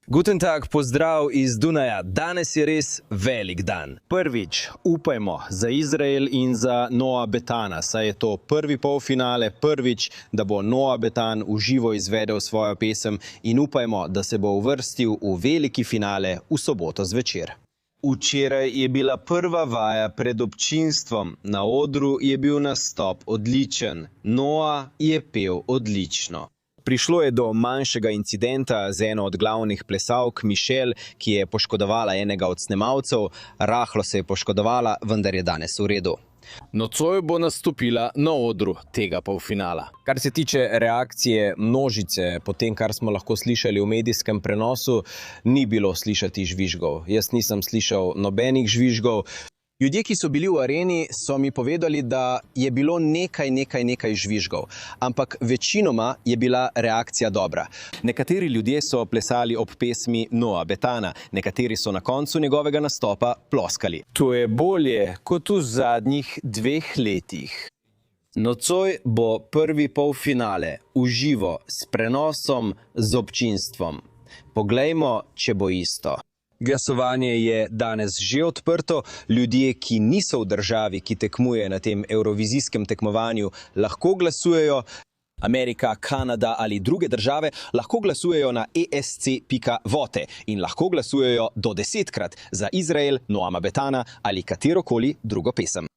Guten Tag, pozdrav iz Dunaja. Danes je res velik dan. Prvič, upajmo za Izrael in za Noa Betana, saj je to prvi polfinale, prvič, da bo Noa Betan v živo izvedel svojo pesem in upajmo, da se bo uvrstil v veliki finale v soboto zvečer. Včeraj je bila prva vaja pred občinstvom. Na odru je bil nastop odličen. Noa je pel odlično. Prišlo je do manjšega incidenta z eno od glavnih plesalk, Michelle, ki je poškodovala enega od snemalcev. Rahlo se je poškodovala, vendar je danes v redu. Nocoj bo nastopila na odru tega polfinala. Kar se tiče reakcije množice, po tem, kar smo lahko slišali v medijskem prenosu, ni bilo slišati žvižgov. Jaz nisem slišal nobenih žvižgov. Ljudje, ki so bili v areni, so mi povedali, da je bilo nekaj žvižgov, ampak večinoma je bila reakcija dobra. Nekateri ljudje so plesali ob pesmi Noa Betana, nekateri so na koncu njegovega nastopa ploskali. To je bolje kot v zadnjih 2 letih. Nocoj bo prvi polfinale v živo s prenosom z občinstvom. Poglejmo, če bo isto. Glasovanje je danes že odprto. Ljudje, ki niso v državi, ki tekmuje na tem evrovizijskem tekmovanju, lahko glasujejo. Amerika, Kanada ali druge države lahko glasujejo na esc.vote in lahko glasujejo do 10-krat za Izrael, Noama Betana ali katerokoli drugo pesem.